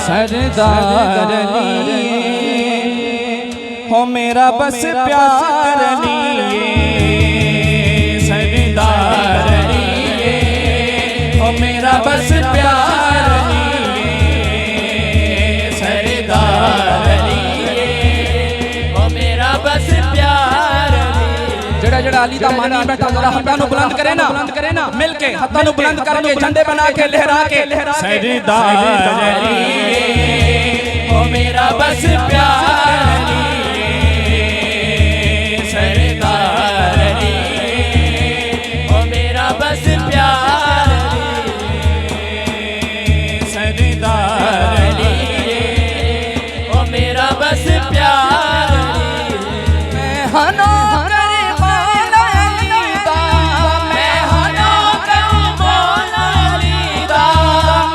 सरदार अली हो मेरा बस प्यार लिए सरदार अली हो मेरा बस प्यार लिए सरदार अली हो मेरा बस प्यार जड़ा जड़ा अली दा मानी बैठा जरा हत्थां नु बुलंद करे ना मिल के हत्थां नु बुलंद करके झंडे बना के लहरा के सरदार अली हो मेरा बस प्यार सरदार अली हो मेरा बस प्यार सरदार अली हो मेरा बस प्यार मैं हनो करे मौला अली दा मैं हनो करे मौला अली दा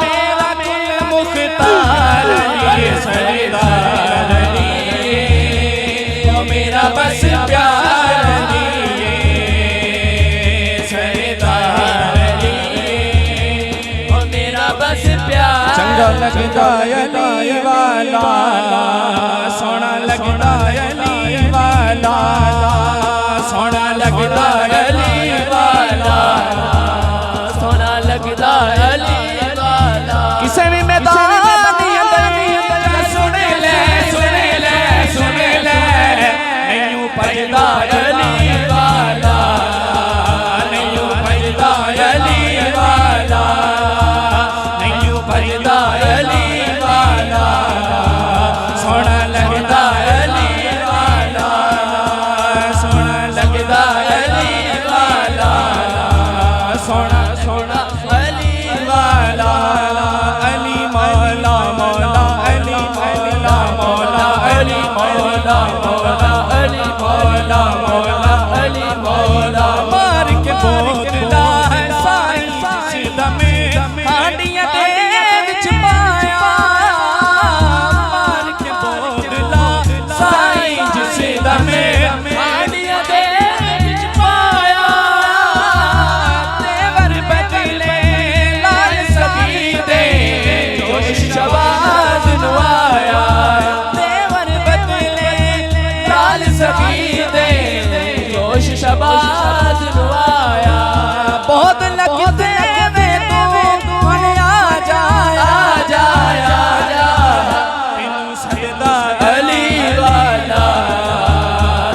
मेरा कुल मुख्तार अली सरदार अली हो मेरा बस प्यार लिए सरदार अली हो मेरा बस प्यार चंगा लगदा अली वाला सोना लगदा अली वाला सोना लगदा अली वाला सोना लगदा अली वाला किसे भी मैदान भजदा अली वाला नहीं भजदा अली वाला नहीं भजदा अली वाला सोना लगदा अली वाला सोना लगदा अली वाला सोना सोना अली वाला अली मौला मौला अली मौला मौला अली मौला मौला अली मौला मौला अली मौला मार के बोतला है साईं सीधा में हांडियां दे विच पाया मार के बोतला साईं सीधा में हांडियां दे विच पाया तेवर बदले लाल सभी दे जोश शबाज नवाया तेवर बदले लाल सभी जोश शबाज नवाया बहुत लगते में तू मन आ जाया तेनू सजदा अली वाला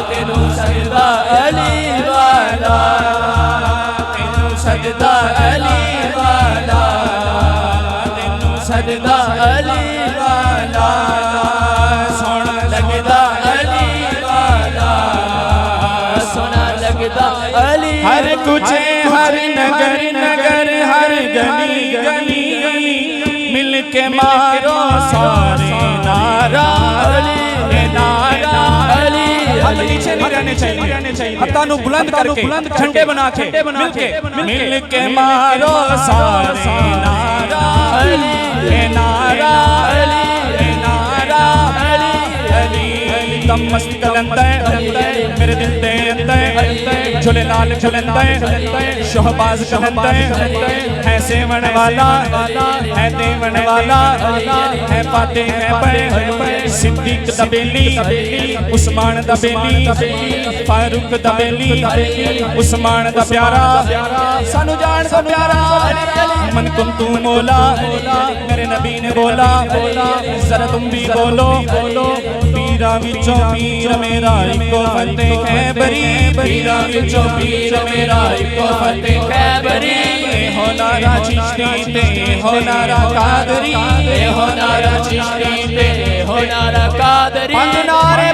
तेनू सजदा अली वाला तेनू सजदा अली वाला तेनू सजदा अली वाला सोना लगदा अली वाला सोना लगदा अली हर कुछ हर नगर नगर हर गली गली मिल के मारो सारे नारा अली नारा अली हाथ नीचे नहीं रहने चाहिए हत्थां नु बुलंद करके झंडे बना के मिल के मारो सारे नारा अली नारा अली नारा अली अली दम मस्त कलंदे मेरे दिल दे अंदर झूले लाल झुलंदे शहबाज कहंदे है सेवन वाला है देवन वाला है पाते है बड़े सिद्दीक दबेली उस्मान दबेली फारूक दबेली उस्मान दा प्यारा सानू जान दा प्यारा मन तुम तू मौला मेरे नबी ने बोला जरा तुम भी बोलो पीरा विचों पीर मेरा इको फतेह खैबरी पीरा विचों पीर मेरा इको फतेह खैबरी हो नारा चिश्ती ते हो नारा कादरी हो नारा चिश्ती ते हो नारा कादरी पंज नारे